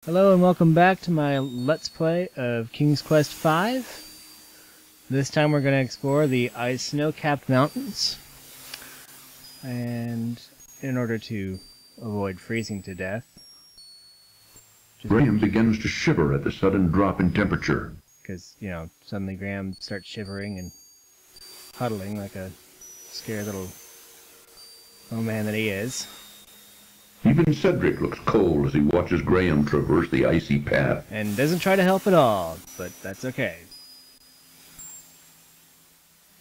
Hello and welcome back to my Let's Play of King's Quest V. This time we're going to explore the snow-capped mountains. And in order to avoid freezing to death... Graham begins to shiver at the sudden drop in temperature. Because, you know, suddenly Graham starts shivering and huddling like a scared little old man that he is. Even Cedric looks cold as he watches Graham traverse the icy path. And doesn't try to help at all, but that's okay.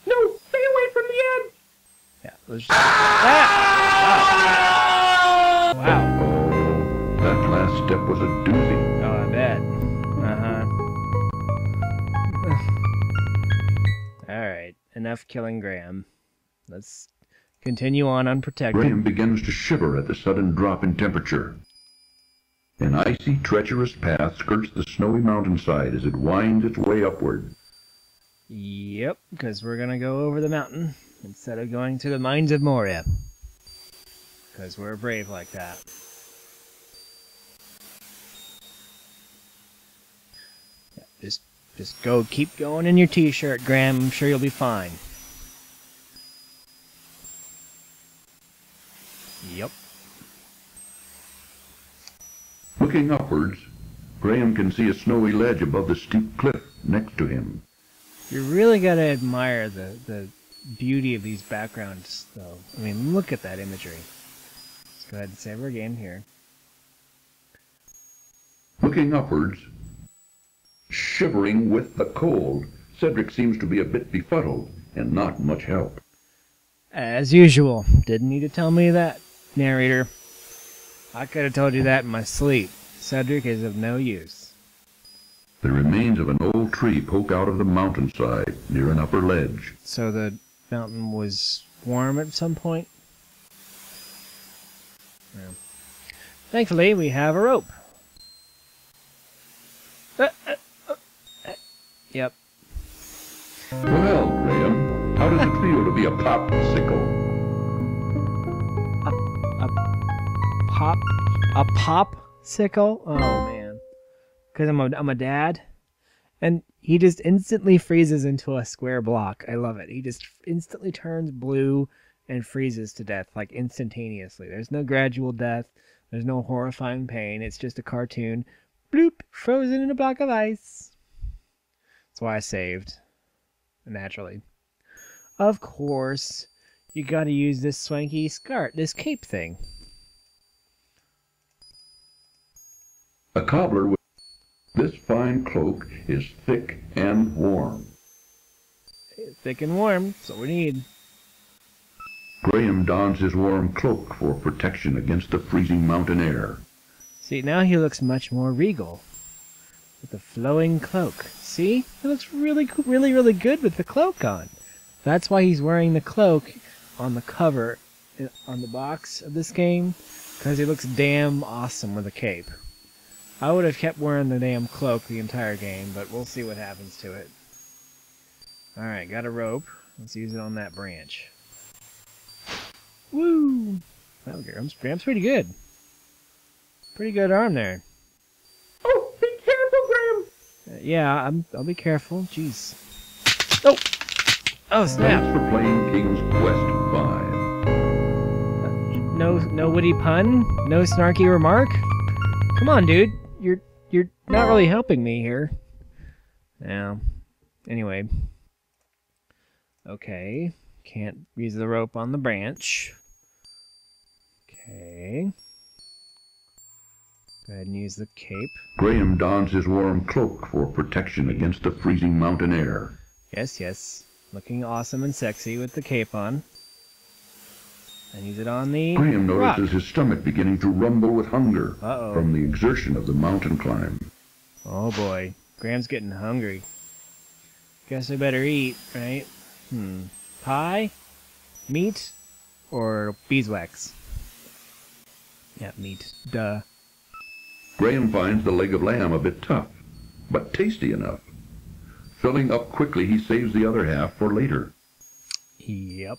No, stay away from the edge! Yeah, let's just... Ah! Wow. Oh, that last step was a doozy. Oh, I bet. Alright, enough killing Graham. Let's continue on unprotected. Graham begins to shiver at the sudden drop in temperature. An icy, treacherous path skirts the snowy mountainside as it winds its way upward. Yep, because we're going to go over the mountain instead of going to the mines of Moria. Because we're brave like that. Yeah, just go, keep going in your t-shirt, Graham. I'm sure you'll be fine. Yep. Looking upwards, Graham can see a snowy ledge above the steep cliff next to him. You really gotta admire the beauty of these backgrounds, though. I mean, look at that imagery. Let's go ahead and save our game here. Looking upwards, shivering with the cold, Cedric seems to be a bit befuddled and not much help. As usual. Didn't need to tell me that, narrator. I could have told you that in my sleep. Cedric is of no use. The remains of an old tree poke out of the mountainside near an upper ledge. So the mountain was warm at some point? Yeah. Thankfully, we have a rope. Yep. Well, Graham, how does it feel to be a popsicle? A popsicle? Oh man. Because I'm a dad. And he just instantly freezes into a square block. I love it. He just instantly turns blue and freezes to death, like instantaneously. There's no gradual death. There's no horrifying pain. It's just a cartoon. Bloop! Frozen in a block of ice. That's why I saved. Naturally. Of course, you gotta use this swanky skirt, this cape thing. A cobbler with this fine cloak is thick and warm. Thick and warm, that's what we need. Graham dons his warm cloak for protection against the freezing mountain air. See, now he looks much more regal. With the flowing cloak. See? He looks really good with the cloak on. That's why he's wearing the cloak on the cover, on the box of this game, because he looks damn awesome with a cape. I would have kept wearing the damn cloak the entire game, but we'll see what happens to it. Alright, got a rope. Let's use it on that branch. Woo! Well, Graham's pretty good. Pretty good arm there. Oh, be careful, Graham! Yeah, I'll be careful. Jeez. Oh! Oh, snap! Thanks for playing King's Quest V. No witty pun? No snarky remark? Come on, dude. You're not really helping me here. Yeah. Anyway. Okay. Can't use the rope on the branch. Okay. Go ahead and use the cape. Graham dons his warm cloak for protection against the freezing mountain air. Yes, yes. Looking awesome and sexy with the cape on. And use it on the Graham rock. notices his stomach beginning to rumble with hunger Uh-oh. from the exertion of the mountain climb. Oh boy. Graham's getting hungry. Guess I better eat, right? Pie? Meat? Or beeswax? Yeah, meat. Duh. Graham finds the leg of lamb a bit tough, but tasty enough. Filling up quickly, he saves the other half for later. Yep.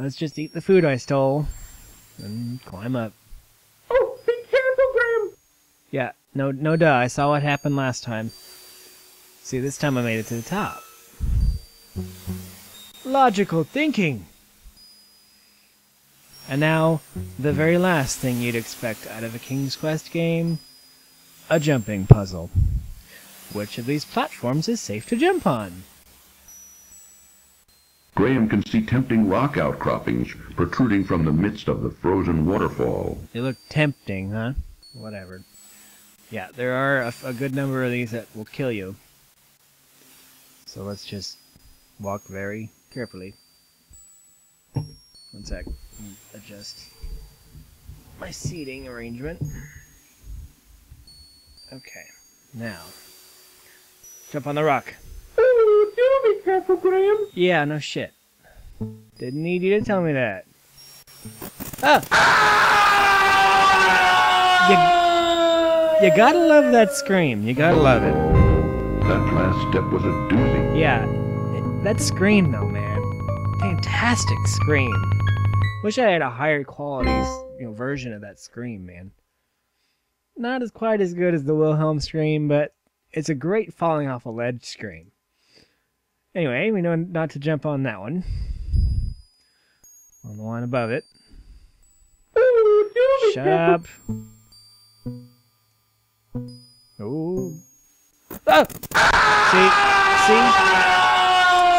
Let's just eat the food I stole and climb up. Oh, be careful, Graham! Yeah, no duh. I saw what happened last time. See, this time I made it to the top. Logical thinking! And now, the very last thing you'd expect out of a King's Quest game, a jumping puzzle. Which of these platforms is safe to jump on? Graham can see tempting rock outcroppings protruding from the midst of the frozen waterfall. They look tempting, huh? Whatever. Yeah, there are a good number of these that will kill you. So let's just walk very carefully. One sec. Adjust my seating arrangement. Okay, now jump on the rock. Ooh, do be careful, Graham. Yeah, no shit. Didn't need you to tell me that. Ah! You gotta love that scream. You gotta love it. That last step was a doozy. Yeah, that scream though, man. Fantastic scream. Wish I had a higher quality, version of that scream, man. Not as quite as good as the Wilhelm scream, but it's a great falling off a ledge scream. Anyway, we know not to jump on that one. On the one above it. Ooh, do be Shut careful. up. Oh. Oh!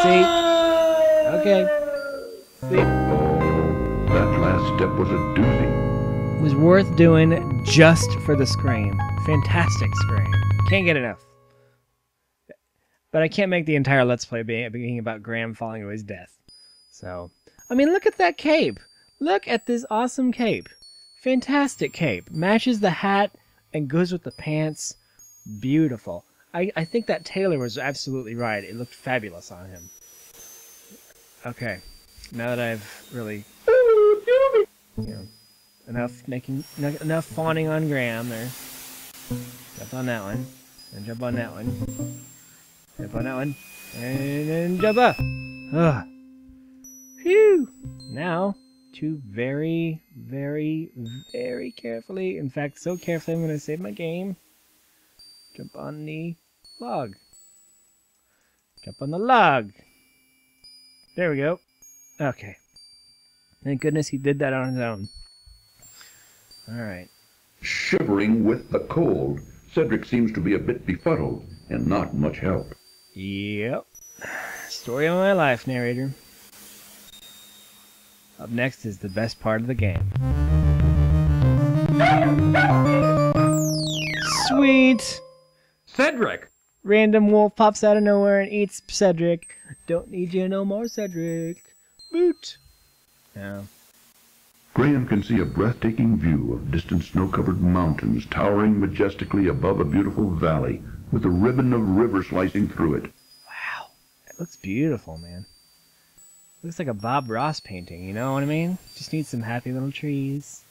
See? Okay. See? That last step was a doozy. It was worth doing just for the scream. Fantastic scream. Can't get enough. But I can't make the entire Let's Play being about Graham falling to his death. So, I mean, look at that cape. Look at this awesome cape. Fantastic cape. Matches the hat and goes with the pants. Beautiful. I think that tailor was absolutely right. It looked fabulous on him. Okay. Now that I've really, Ooh, do be. enough fawning on Graham there. Jump on that one. And jump on that one. Jump on that one. And then jump up. Ugh. Phew. Now, to very, very, very carefully, in fact, so carefully I'm going to save my game. Jump on the log. Jump on the log. There we go. Okay. Thank goodness he did that on his own. Alright. Shivering with the cold, Cedric seems to be a bit befuddled and not much help. Yep. Story of my life, narrator. Up next is the best part of the game. Sweet! Cedric! Random wolf pops out of nowhere and eats Cedric. Don't need you no more, Cedric. Boot! No. Graham can see a breathtaking view of distant snow-covered mountains towering majestically above a beautiful valley with a ribbon of river slicing through it. Wow. It looks beautiful, man. Looks like a Bob Ross painting, you know what I mean? Just needs some happy little trees.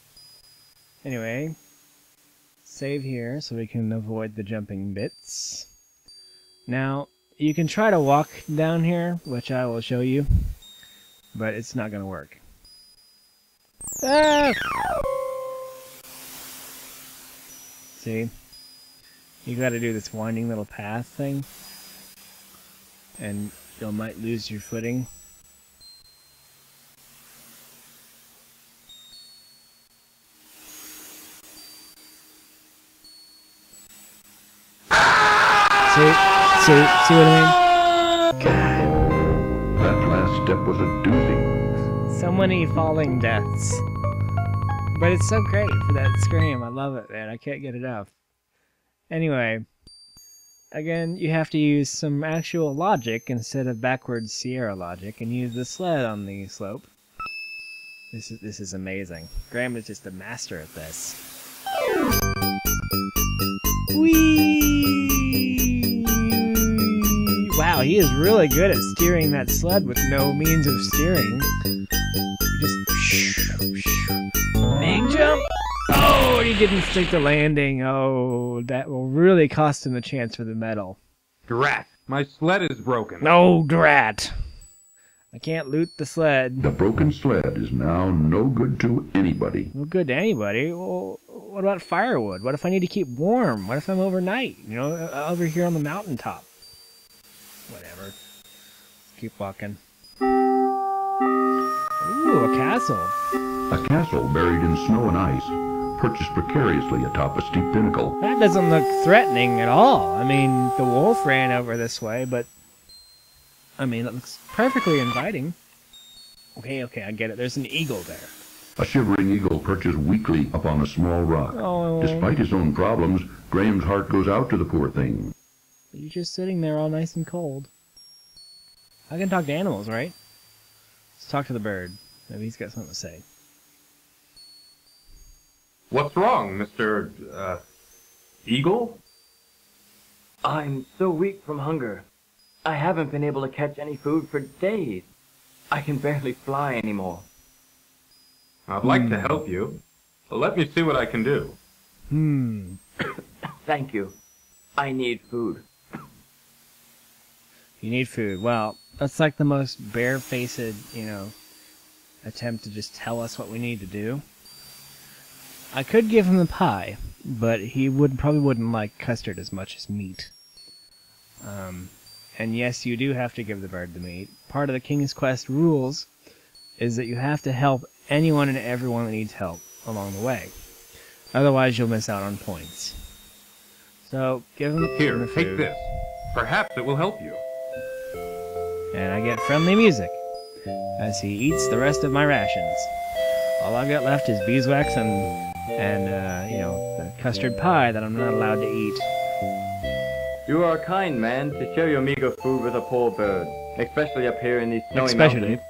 Anyway, save here so we can avoid the jumping bits. Now, you can try to walk down here, which I will show you, but it's not going to work. Ah! See? You got to do this winding little path thing, and you might lose your footing. See what I mean? God. That last step was a doozy. So many falling deaths. But it's so great for that scream. I love it, man. I can't get enough. Anyway, again, you have to use some actual logic instead of backwards Sierra logic and use the sled on the slope. This is amazing. Graham is just a master at this. Whee! Wow, he is really good at steering that sled with no means of steering. Just big jump. Oh, he didn't stick the landing. Oh, that will really cost him the chance for the medal. Drat! My sled is broken. No, drat. I can't loot the sled. The broken sled is now no good to anybody. No good to anybody. Well, what about firewood? What if I need to keep warm? What if I'm overnight? You know, over here on the mountaintop. Whatever. Let's keep walking. Ooh, a castle. A castle buried in snow and ice, perched precariously atop a steep pinnacle. That doesn't look threatening at all. I mean, the wolf ran over this way, but I mean, it looks perfectly inviting. Okay, I get it. There's an eagle there. A shivering eagle perches weakly upon a small rock. Oh. Despite his own problems, Graham's heart goes out to the poor thing. He's just sitting there all nice and cold. I can talk to animals, right? Let's talk to the bird. Maybe he's got something to say. What's wrong, Mr. Eagle? I'm so weak from hunger. I haven't been able to catch any food for days. I can barely fly anymore. I'd like to help you. Let me see what I can do. Thank you. I need food. You need food. Well, that's like the most barefaced, attempt to just tell us what we need to do. I could give him the pie, but he probably wouldn't like custard as much as meat. And yes, you do have to give the bird the meat. Part of the King's Quest rules is that you have to help anyone and everyone that needs help along the way. Otherwise, you'll miss out on points. So, give him the Here, food. take this. Perhaps it will help you. And I get friendly music as he eats the rest of my rations. All I've got left is beeswax and the custard pie that I'm not allowed to eat. You are a kind man to share your meager food with a poor bird, especially up here in these snowy mountains.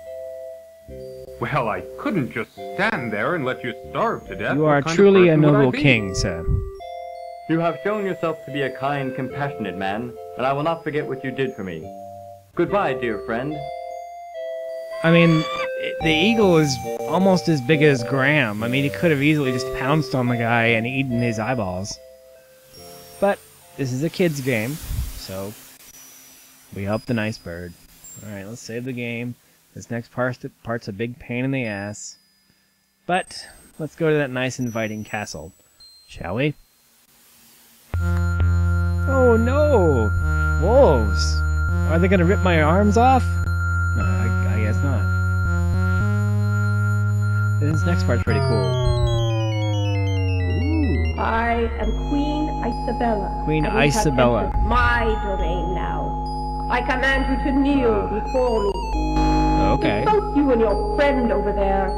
Well, I couldn't just stand there and let you starve to death. You are What kind of truly a person would I noble be? king, sir. You have shown yourself to be a kind, compassionate man, and I will not forget what you did for me. Goodbye, dear friend. I mean, the eagle is almost as big as Graham. I mean, he could have easily just pounced on the guy and eaten his eyeballs. But this is a kid's game, so we help the nice bird. Alright, let's save the game. This next part's a big pain in the ass. But let's go to that nice inviting castle, shall we? Oh no! Wolves! Are they gonna rip my arms off? No, I guess not. This next part's pretty cool. Ooh. I am Queen Isabella. Queen and you have Isabella. entered my domain now. I command you to kneel before me. Okay. Both you and your friend over there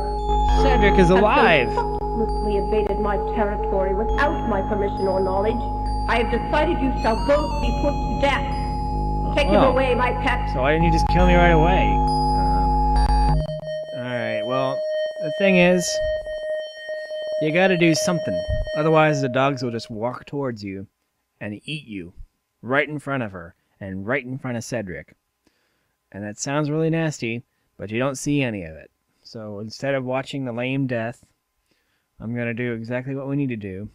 Cedric is alive! have so thoughtlessly invaded my territory without my permission or knowledge. I have decided you shall both be put to death. Take him well. away, my pet. So why didn't you just kill me right away? Alright, well, the thing is, you gotta do something. Otherwise the dogs will just walk towards you and eat you. Right in front of her. And right in front of Cedric. And that sounds really nasty, but you don't see any of it. So instead of watching the lame death, I'm gonna do exactly what we need to do.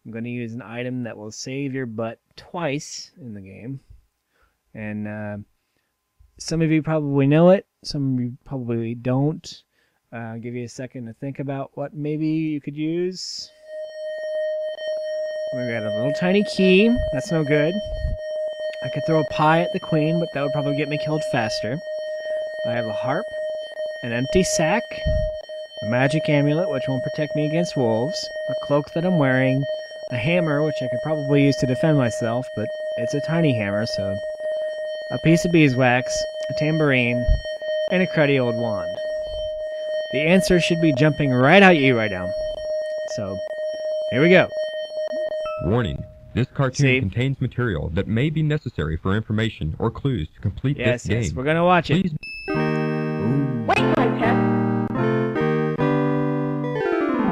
I'm gonna use an item that will save your butt twice in the game. And some of you probably know it, some of you probably don't. I'll give you a second to think about what maybe you could use. We got a little tiny key, that's no good. I could throw a pie at the queen, but that would probably get me killed faster. I have a harp, an empty sack, a magic amulet which won't protect me against wolves, a cloak that I'm wearing, a hammer which I could probably use to defend myself, but it's a tiny hammer, so a piece of beeswax, a tambourine, and a cruddy old wand. The answer should be jumping right at you right now. So, here we go. Warning. This cartoon See? contains material that may be necessary for information or clues to complete Yes, this game. yes, we're gonna watch it. Please Wait, my pet.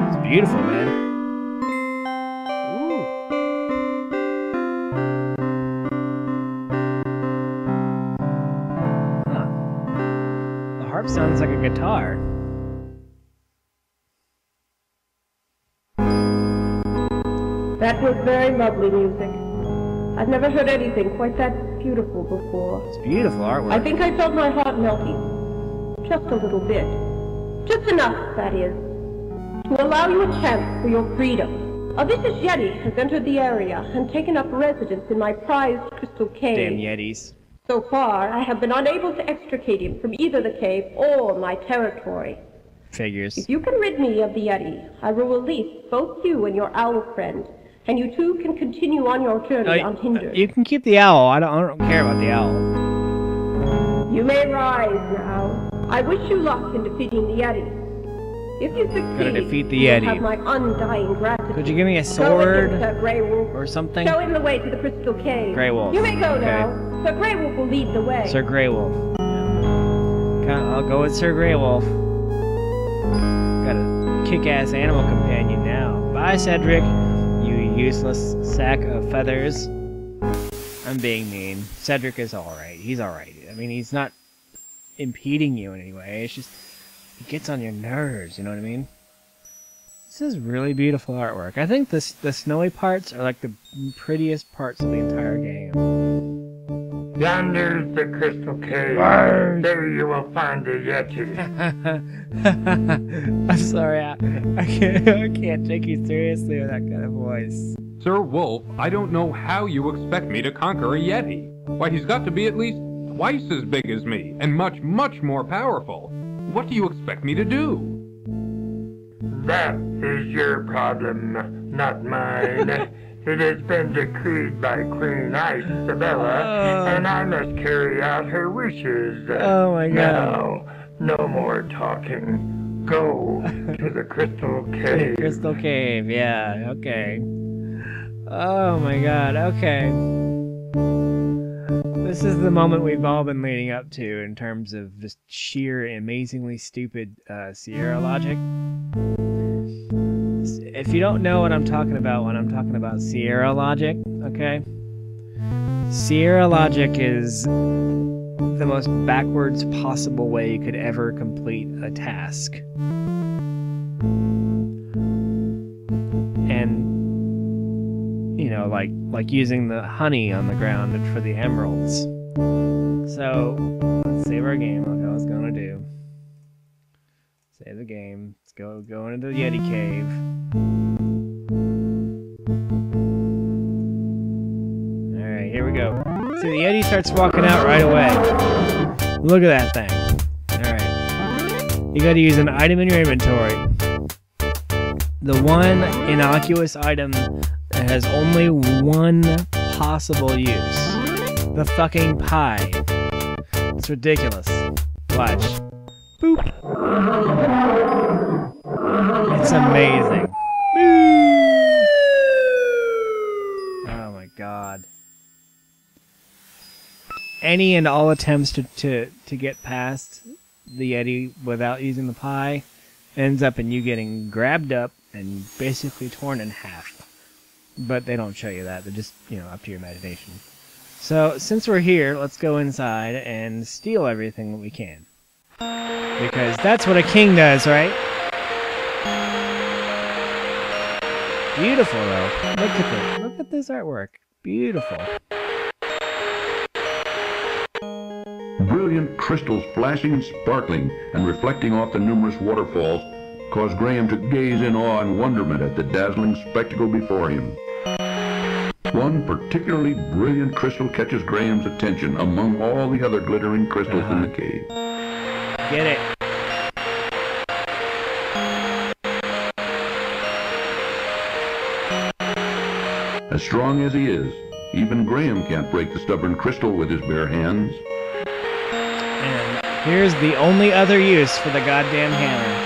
It's beautiful, man. Ooh. Huh. The harp sounds like a guitar. That was very lovely music. I've never heard anything quite that beautiful before. It's beautiful artwork. I think I felt my heart melting. just a little bit. Just enough, that is, to allow you a chance for your freedom. A vicious Yeti has entered the area and taken up residence in my prized crystal cave. Damn Yetis. So far, I have been unable to extricate him from either the cave or my territory. Figures. If you can rid me of the Yeti, I will release both you and your owl friend, and you two can continue on your journey unhindered. You can keep the owl. I don't care about the owl. You may rise now. I wish you luck in defeating the Yeti. If you succeed, Gotta defeat the you will Yeti. have my undying gratitude. Could you give me a Go sword with him, Sir Grey Wolf. or something? Show him the way to the crystal cave. Grey Wolf. You may go Okay. now. Sir Grey Wolf will lead the way. Sir Grey Wolf. I'll go with Sir Grey Wolf. Got a kick-ass animal companion now. Bye, Cedric. You useless sack of feathers. I'm being mean. Cedric is alright. He's alright. I mean, he's not impeding you in any way. It's just, he gets on your nerves, you know what I mean? This is really beautiful artwork. I think the snowy parts are like the prettiest parts of the entire game. Yonder's the crystal cave. There you will find the Yeti. I'm sorry, I can't take you seriously with that kind of voice. Sir Wolf, I don't know how you expect me to conquer a Yeti. Why, he's got to be at least twice as big as me, and much, much more powerful. What do you expect me to do? That is your problem, not mine. It has been decreed by Queen Isabella, and I must carry out her wishes. Oh my god. Now, no more talking. Go to the crystal cave. Crystal Cave, yeah, okay. Oh my god, okay. This is the moment we've all been leading up to in terms of just sheer, amazingly stupid Sierra logic. If you don't know what I'm talking about when I'm talking about Sierra logic, okay? Sierra logic is the most backwards possible way you could ever complete a task. And, you know, like using the honey on the ground for the emeralds. So, let's save our game, like I was gonna do. Save the game. Let's go into the Yeti cave. Alright, here we go. See, the Yeti starts walking out right away. Look at that thing. Alright. You gotta use an item in your inventory. The one innocuous item that has only one possible use. The fucking pie. It's ridiculous. Watch. Boop. It's amazing. Oh my god. Any and all attempts to get past the Yeti without using the pie ends up in you getting grabbed up and basically torn in half. But they don't show you that. They're just, you know, up to your imagination. So, since we're here, let's go inside and steal everything that we can. Because that's what a king does, right? Beautiful, though. Look at this. Look at this artwork. Beautiful. Brilliant crystals flashing and sparkling and reflecting off the numerous waterfalls caused Graham to gaze in awe and wonderment at the dazzling spectacle before him. One particularly brilliant crystal catches Graham's attention among all the other glittering crystals in the cave. Get it. As strong as he is, even Graham can't break the stubborn crystal with his bare hands. And here's the only other use for the goddamn hammer.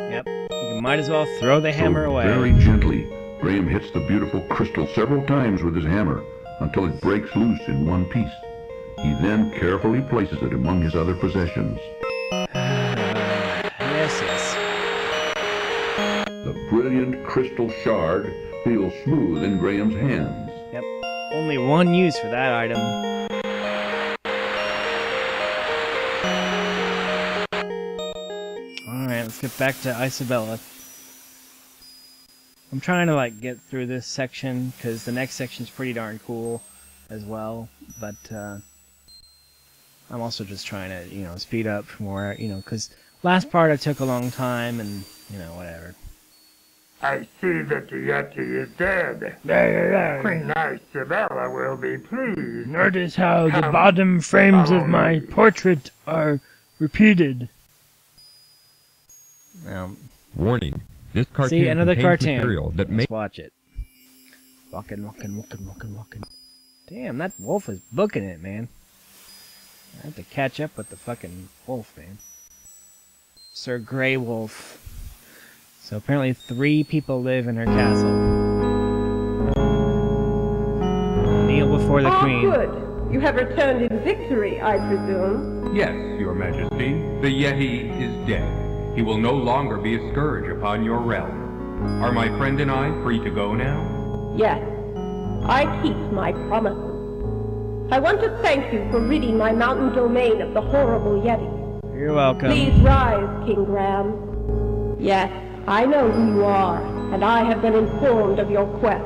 Yep, you might as well throw the hammer away. Very gently, Graham hits the beautiful crystal several times with his hammer until it breaks loose in one piece. He then carefully places it among his other possessions. Yes, yes. The brilliant crystal shard feels smooth in Graham's hands. Yep. Only one use for that item. Alright, let's get back to Isabella. I'm trying to like get through this section because the next section's pretty darn cool as well, but I'm also just trying to, you know, speed up from where, you know, because last part I took a long time and, you know, whatever. I see that the Yeti is dead. Queen Isabella will be pleased. Notice how the bottom frames of my portrait are repeated. Warning. This cartoon See, another contains cartoon. material that may Let's watch it. Walking. Damn, that wolf is booking it, man. I have to catch up with the fucking wolf, man. Sir Grey Wolf. So apparently 3 people live in her castle. Kneel before the queen. Good. You have returned in victory, I presume. Yes, Your Majesty. The Yeti is dead. He will no longer be a scourge upon your realm. Are my friend and I free to go now? Yes. I keep my promises. I want to thank you for ridding my mountain domain of the horrible Yeti. You're welcome. Please rise, King Graham. Yes, I know who you are, and I have been informed of your quest.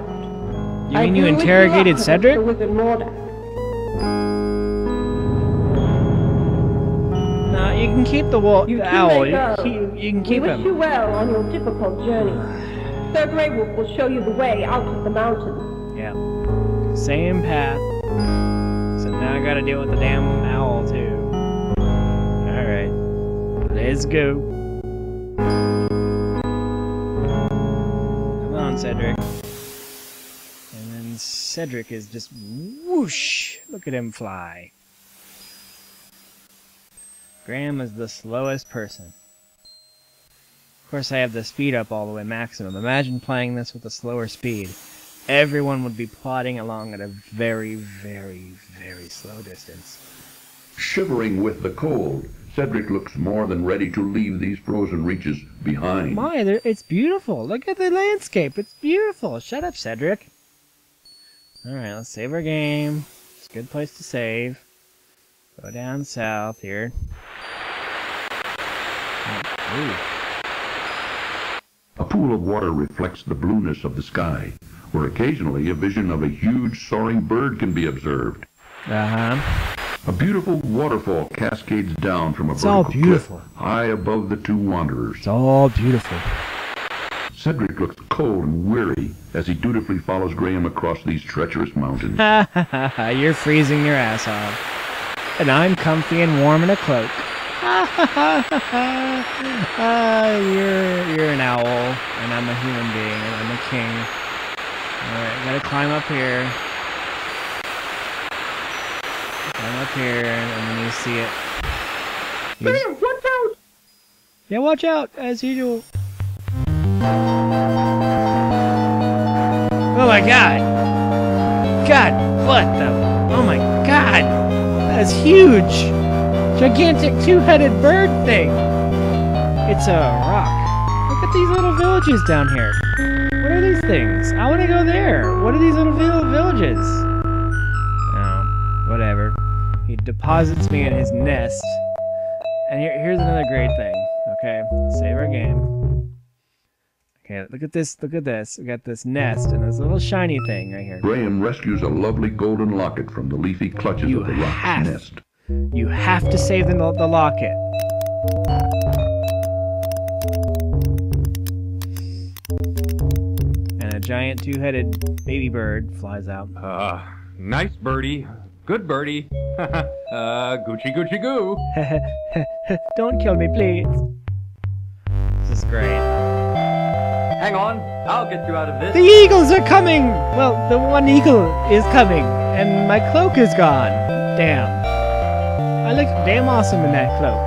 You mean you interrogated Cedric? The Wizard Mordax. No, you can keep the wolf, You the two owl. may go. You can keep We wish him. you well on your difficult journey. Sir Grey Wolf will show you the way out of the mountains. Yeah. Same path. So now I gotta deal with the damn owl too. Alright. Let's go. Come on, Cedric. And then Cedric is just whoosh. Look at him fly. Graham is the slowest person. Of course, I have the speed up all the way maximum. Imagine playing this with a slower speed. Everyone would be plodding along at a very, very, very slow distance. Shivering with the cold, Cedric looks more than ready to leave these frozen reaches behind. It's beautiful. Look at the landscape. It's beautiful. Shut up, Cedric. Alright, let's save our game. It's a good place to save. Go down south here. Ooh. A pool of water reflects the blueness of the sky, where occasionally a vision of a huge soaring bird can be observed. Uh-huh. A beautiful waterfall cascades down from a It's all vertical beautiful. cliff high above the 2 wanderers. It's all beautiful. Cedric looks cold and weary as he dutifully follows Graham across these treacherous mountains. Ha ha ha ha, you're freezing your ass off. And I'm comfy and warm in a cloak. Ha ha ha ha ha. You're an owl, and I'm a human being, and I'm a king. Alright, gotta climb up here. Climb up here, and then you see it. Graham, watch out! Yeah, watch out, as usual. Oh my god! God, what the? Oh my god! That is huge! Gigantic 2-headed bird thing! It's a rock. Look at these little villages down here. What are these things? I want to go there. What are these little villages? Oh, whatever. He deposits me in his nest. And here's another great thing. Okay, save our game. Okay, look at this, look at this. We got this nest and this little shiny thing right here. Graham rescues a lovely golden locket from the leafy clutches of the rock nest. You have to save the locket. And a giant 2-headed baby bird flies out. Nice birdie. Good birdie. Gucci Gucci Goo. Don't kill me, please. This is great. Hang on, I'll get you out of this. The eagles are coming! Well, the one eagle is coming, and my cloak is gone. Damn. I look damn awesome in that cloak.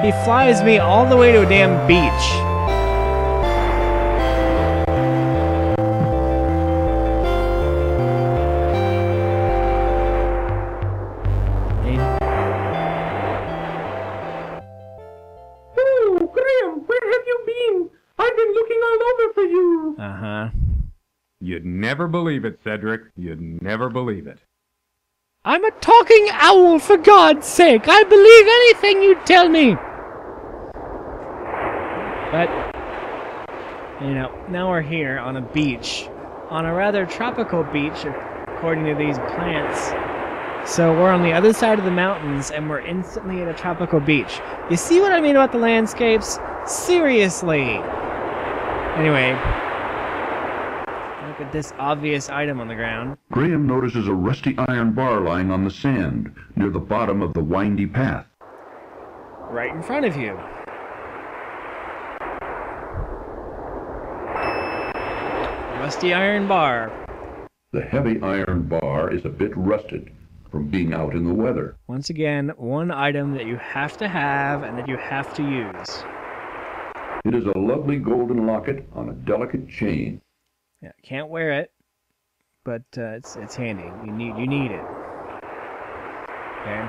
He flies me all the way to a damn beach. Oh, Graham, where have you been? I've been looking all over for you. Uh-huh. You'd never believe it, Cedric. You'd never believe it. I'm a talking owl, for God's sake! I believe anything you tell me! But, you know, now we're here on a beach. On a rather tropical beach, according to these plants. So we're on the other side of the mountains, and we're instantly at a tropical beach. You see what I mean about the landscapes? Seriously! Anyway, look at this obvious item on the ground. Graham notices a rusty iron bar lying on the sand near the bottom of the windy path. Right in front of you. Rusty iron bar. The heavy iron bar is a bit rusted from being out in the weather. Once again, one item that you have to have and that you have to use. It is a lovely golden locket on a delicate chain. Yeah, can't wear it, but it's handy. You need it. Okay.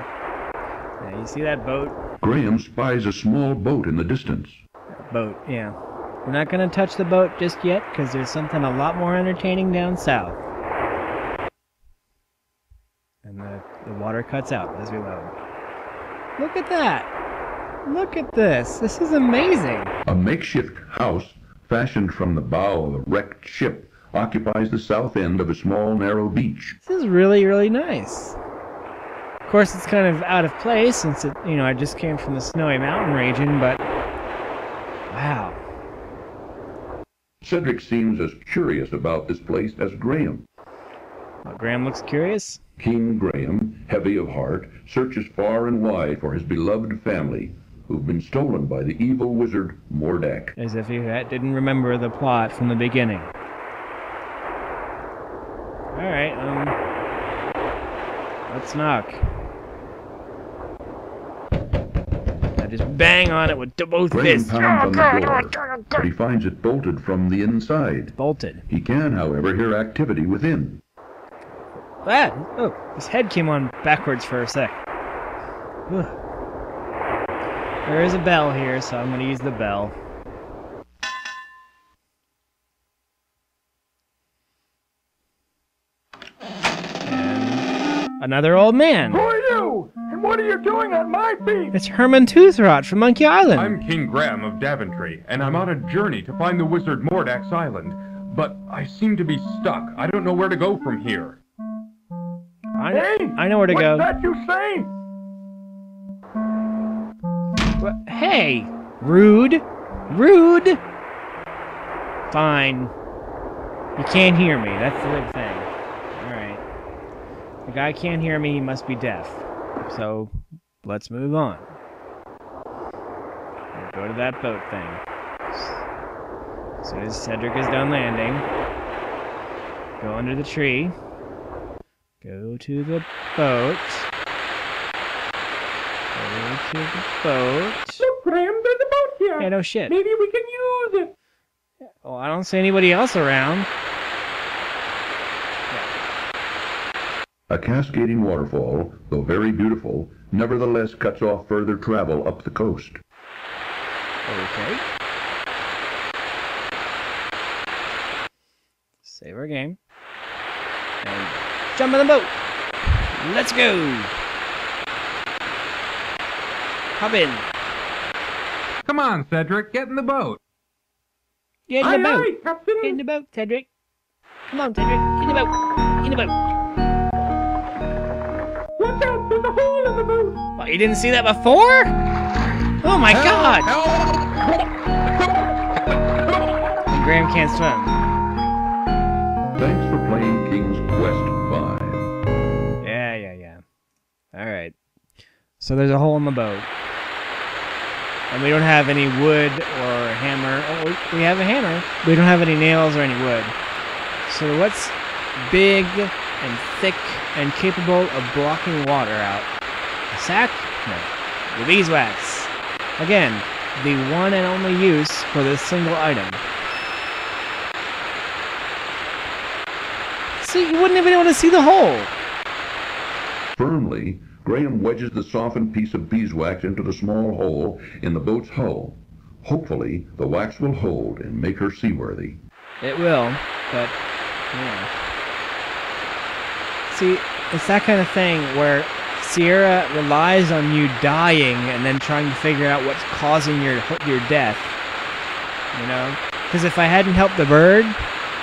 Now you see that boat? Graham spies a small boat in the distance. Boat, yeah. We're not gonna touch the boat just yet because there's something a lot more entertaining down south. And the water cuts out as we load. Look at that! Look at this! This is amazing! A makeshift house fashioned from the bow of a wrecked ship occupies the south end of a small narrow beach. This is really, really nice. Of course, it's kind of out of place since it, I just came from the snowy mountain region, but wow. Cedric seems as curious about this place as Graham. Well, Graham looks curious. King Graham, heavy of heart, searches far and wide for his beloved family, who've been stolen by the evil wizard Mordak. As if he didn't remember the plot from the beginning. Alright, let's knock. I just bang on it with both Graham fists. pounds on the door, but he finds it bolted from the inside. Bolted. He can, however, hear activity within. Ah! Oh, his head came on backwards for a sec. Ugh. There is a bell here, so I'm going to use the bell. And another old man. Who are you? And what are you doing on my beach? It's Herman Toothrot from Monkey Island. I'm King Graham of Daventry, and I'm on a journey to find the wizard Mordak's island. But I seem to be stuck. I don't know where to go from here. I know where to go. What's that you say? Hey! Rude! Rude! Fine. You can't hear me. That's the big thing. Alright. The guy can't hear me, he must be deaf. So, let's move on. We'll go to that boat thing. As soon as Cedric is done landing, go under the tree. Go to the boat. Go to the boat. Look, Graham, there's a boat here. Yeah, no shit. Maybe we can use it. Well, I don't see anybody else around. A cascading waterfall, though very beautiful, nevertheless cuts off further travel up the coast. Okay. Save our game. And jump in the boat. Let's go. Hop in. Come on, Cedric, get in the boat. Get in the boat. Aye, Captain. Get in the boat, Cedric. Come on, Cedric. In the boat. In the boat. Watch out, there's a hole in the boat. Oh, you didn't see that before? Oh my god. And Graham can't swim. Thanks for playing King's Quest 5. Yeah. Alright. So there's a hole in the boat. And we don't have any wood or hammer. Oh, we have a hammer. We don't have any nails or any wood. So what's big and thick and capable of blocking water out? A sack? No. The beeswax. Again, the one and only use for this single item. See, you wouldn't even be able to see the hole. Firmly, Graham wedges the softened piece of beeswax into the small hole in the boat's hull. Hopefully, the wax will hold and make her seaworthy. It will, but, yeah. See, it's that kind of thing where Sierra relies on you dying and then trying to figure out what's causing your death. You know? Because if I hadn't helped the bird,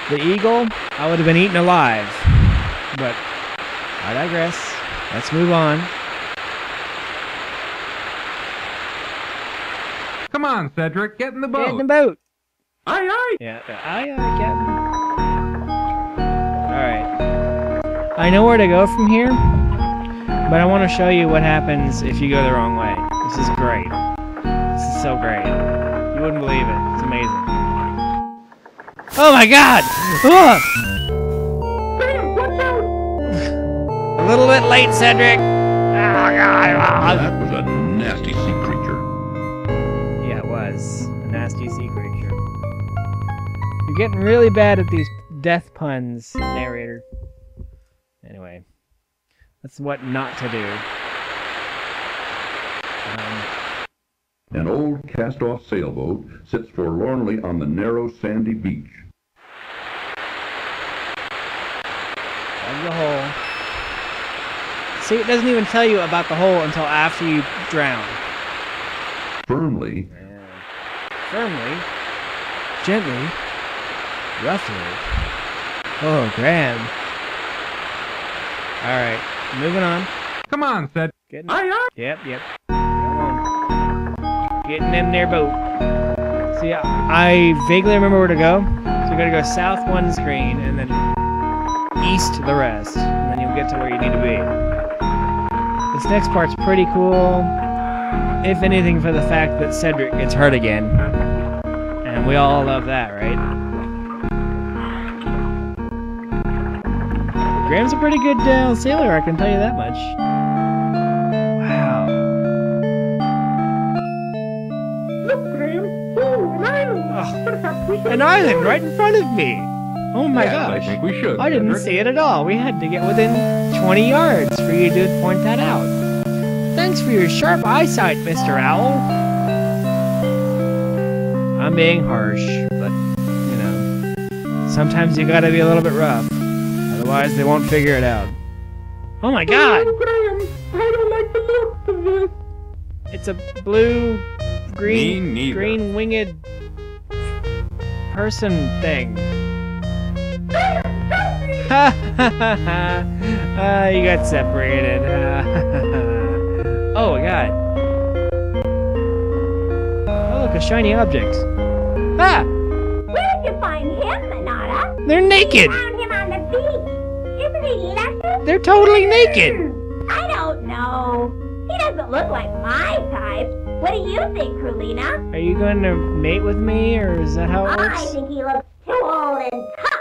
the eagle, I would have been eaten alive. But I digress. Let's move on. Come on, Cedric, get in the boat. Get in the boat. Aye, aye. Yeah, aye, Captain. Alright. I know where to go from here, but I want to show you what happens if you go the wrong way. This is great. This is so great. You wouldn't believe it. It's amazing. Oh my god! Ugh! A little bit late, Cedric! Oh god! That was a nasty sea creature. Yeah, it was. A nasty sea creature. You're getting really bad at these death puns, narrator. Anyway. That's what not to do. An old cast-off sailboat sits forlornly on the narrow sandy beach. Plug the hole. See, it doesn't even tell you about the hole until after you drown. Firmly, Firmly. Gently. Roughly. Oh, Graham. Alright, moving on. Come on, Cedric. Getting. Yep. Come on. Getting in their boat. See, I vaguely remember where to go. So you gotta go south one screen and then east the rest. And then you'll get to where you need to be. This next part's pretty cool. If anything, for the fact that Cedric gets hurt again. And we all love that, right? Graham's a pretty good sailor, I can tell you that much. Wow. Look, Graham. Oh, an island. Perhaps we should An island right in front of me! Oh my Yes, gosh. I think we should. I didn't Cedric. see it at all. We had to get within 20 yards for you to point that out. Thanks for your sharp eyesight, Mr. Owl. I'm being harsh, but, you know, sometimes you gotta be a little bit rough. Otherwise, they won't figure it out. Oh my god! Oh, Graham, I don't like the looks of this. It's a blue, Me neither. green winged person thing. Ha ha ha ha! You got separated. Oh my god! Oh look, a shiny object. Ah! Where'd you find him, Manada? They're naked. Found him on the beach. Isn't he luscious? They're totally naked. I don't know. He doesn't look like my type. What do you think, Krulina? Are you going to mate with me, or is that how it I works? think he looks too old and tough.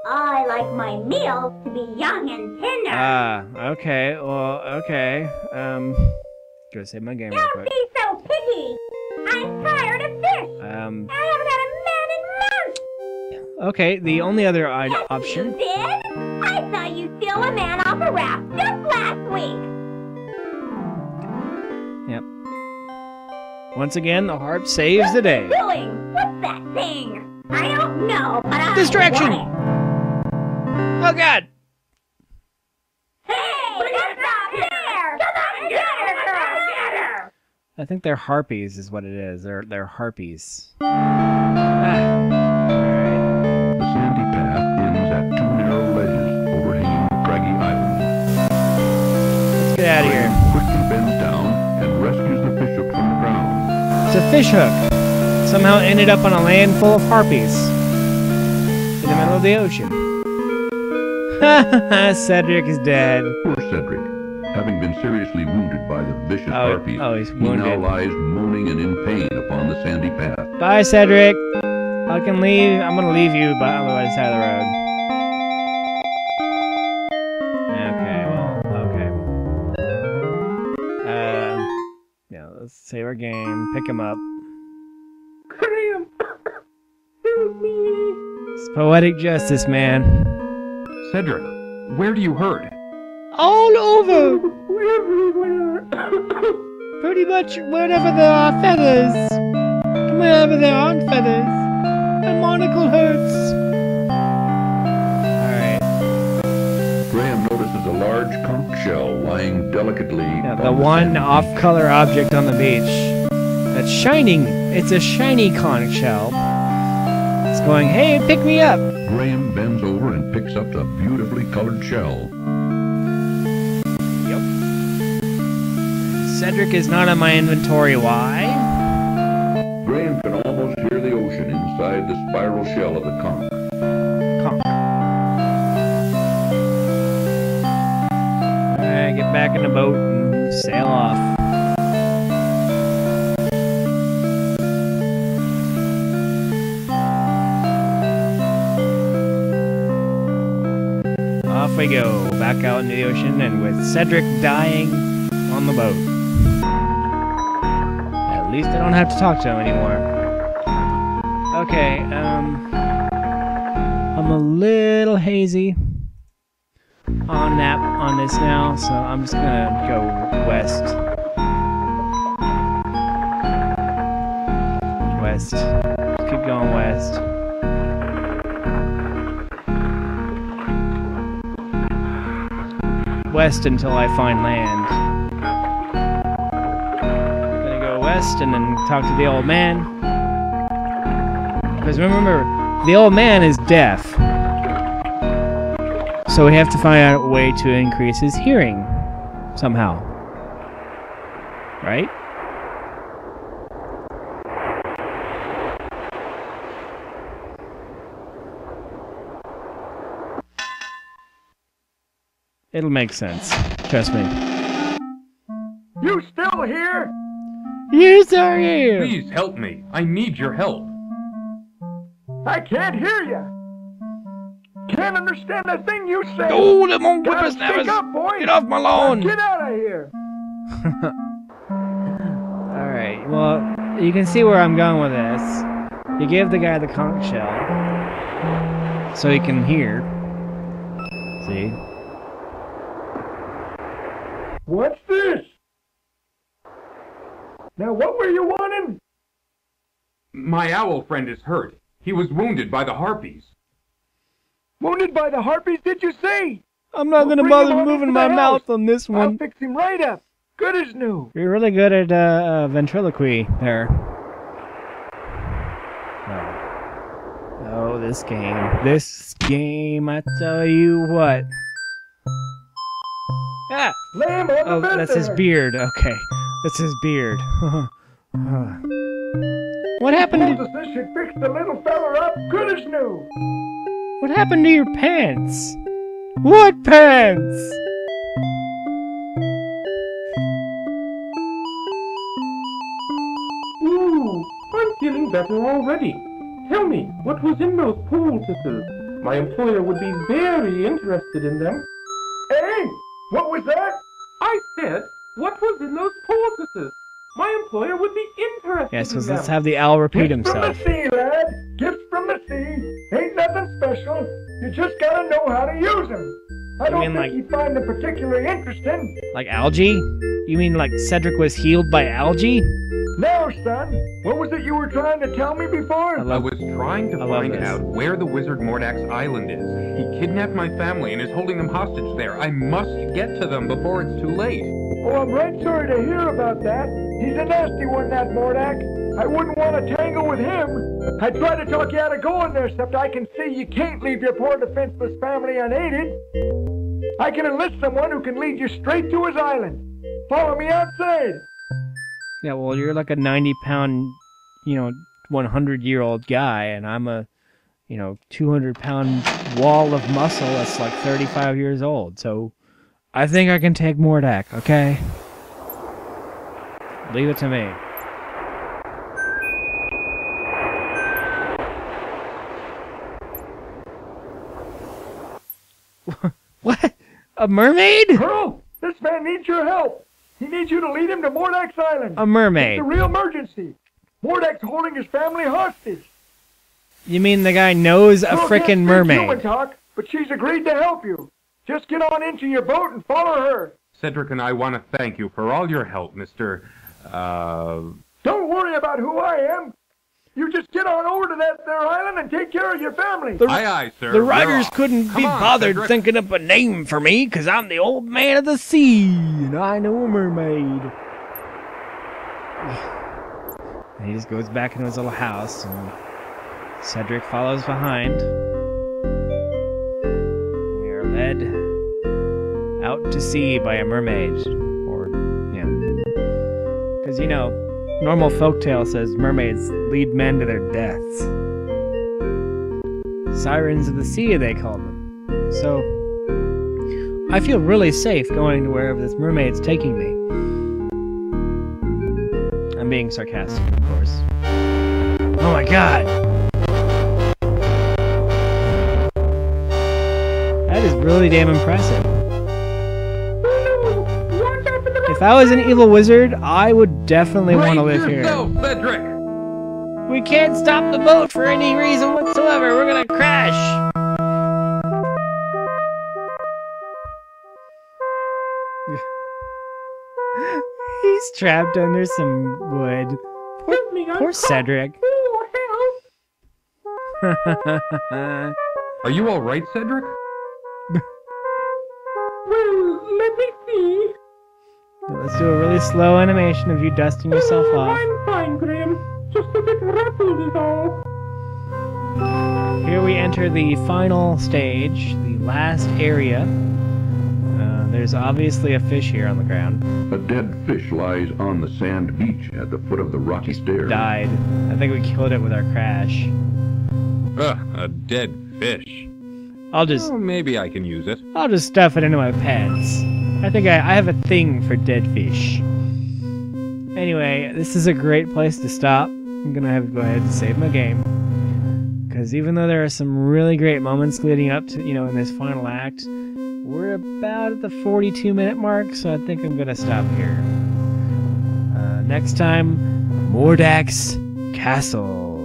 I like my meals to be young and tender. Ah, okay. Well, okay. Gotta save my game real Don't quick. be so picky. I'm tired of fish. I haven't had a man in months. Okay. The only other Yes, option. you did. I saw you steal a man off a raft just last week. Yep. Once again, the harp saves the day. Doing? What's that thing? I don't know, but I Distraction. want Oh god! it. Hey, look up there! Come on, get her, girl, get her! I think they're harpies, is what it is. They're harpies. Ah. Alright. the sandy path ends at two narrow ledges overhanging craggy islands. Let's get out of here. Quickly bends down and rescues the fishhook from the ground. It's a fish hook. Somehow ended up on a land full of harpies. In the middle of the ocean. Cedric is dead. Poor Cedric, having been seriously wounded by the vicious harpies, he's he now wounded. lies moaning and in pain upon the sandy path. Bye, Cedric. I can leave. I'm gonna leave you on the other side of the road. Okay, well, okay. Yeah, let's save our game. Pick him up. Graham, help me. It's poetic justice, man. Cedric, where do you hurt? All over. Everywhere. Pretty much wherever there are feathers. Wherever there aren't feathers. My monocle hurts. Alright. Graham notices a large conch shell lying delicately Yeah, upon the one sandy off-color object on the beach. That's shining. It's a shiny conch shell. It's going, hey, pick me up. Graham bends over and picks up the beautifully colored shell. Cedric is not on my inventory. Why? Graham can almost hear the ocean inside the spiral shell of the conch. Alright, get back in the boat and sail off. Off we go, back out into the ocean, and with Cedric dying on the boat. At least I don't have to talk to him anymore. Okay, I'm a little hazy on this now, so I'm just gonna go west. West. Just keep going west. West until I find land. I'm gonna go west and then talk to the old man. Because remember, the old man is deaf. So we have to find out a way to increase his hearing somehow. Right? It'll make sense. Trust me. You still here? Yes, are you? Please help me. I need your help. I can't hear you. Can't understand a thing you say. Oh, them old Gotta whippersnappers! speak up, boy. Get off my lawn! Get out of here. Alright, well, you can see where I'm going with this. You gave the guy the conch shell so he can hear. See? What's this? Now, what were you wanting? My owl friend is hurt. He was wounded by the harpies. Wounded by the harpies, did you say? I'm not gonna bring bother him on moving into my the mouth house. on this I'll one. fix him right up. Good as new. You're really good at ventriloquy there. Oh, this game. This game, I tell you what. Ah! Lay him on Oh, the bed that's his there. beard. Okay. That's his beard. What happened to... Moses says she fixed the little fella up good as new. What happened to your pants? What pants? Ooh, I'm feeling better already. Tell me, what was in those poultices? My employer would be very interested in them. Hey, what was that? I said, what was in those poultices? My employer would be interested Yes, in so them. let's have the owl repeat Gifts from the himself. sea, lad. Gifts from the sea. Ain't nothing special. You just gotta know how to use them. I don't mean, think like- you'd find them particularly interesting. Like algae? You mean like Cedric was healed by algae? Now, son, what was it you were trying to tell me before? I I love was trying to I love find this. out where the wizard Mordak's island is. He kidnapped my family and is holding them hostage there. I must get to them before it's too late. Oh, I'm right sorry to hear about that. He's a nasty one, that Mordak. I wouldn't want to tangle with him. I tried to talk you out of going there, except I can see you can't leave your poor defenseless family unaided. I can enlist someone who can lead you straight to his island. Follow me outside. Yeah, well, you're like a 90-pound, 100-year-old guy, and I'm a, 200-pound wall of muscle that's like 35 years old. So I think I can take Mordak, okay? Leave it to me. What? A mermaid? Pearl, this man needs your help. He needs you to lead him to Mordak's island. A mermaid. It's a real emergency. Mordak's holding his family hostage. You mean the guy knows a Pearl can't frickin' speak human mermaid? talk, but she's agreed to help you. Just get on into your boat and follow her. Cedric and I want to thank you for all your help, Mr. Don't worry about who I am. You just get on over to that there island and take care of your family. The- Aye, aye, sir. The We're writers off. couldn't Come be on, bothered Cedric. thinking up a name for me, because I'm the old man of the sea, and I know a mermaid. And he just goes back into his little house, and Cedric follows behind. We are led out to sea by a mermaid. Or, yeah. Because, you know, normal folktale says mermaids lead men to their deaths. Sirens of the sea, they call them. So, I feel really safe going to wherever this mermaid's taking me. I'm being sarcastic, of course. Oh my god! That is really damn impressive. If I was an evil wizard, I would definitely want to live here. Cedric! We can't stop the boat for any reason whatsoever. We're gonna crash. He's trapped under some wood. Poor Cedric. Are you alright, Cedric? Well, let me see. Let's do a really slow animation of you dusting yourself off. I'm fine, Graham. Just a bit rattled is all. Here we enter the final stage, the last area. There's obviously a fish here on the ground. A dead fish lies on the sand beach at the foot of the rocky stairs. Died. I think we killed it with our crash. Ugh, a dead fish. I'll just... Oh, maybe I can use it. I'll just stuff it into my pants. I think I have a thing for dead fish. Anyway, this is a great place to stop. I'm gonna have to go ahead and save my game. Because even though there are some really great moments leading up to, in this final act, we're about at the 42-minute mark, so I think I'm gonna stop here. Next time, Mordak's Castle.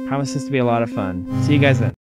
Promises to be a lot of fun. See you guys then.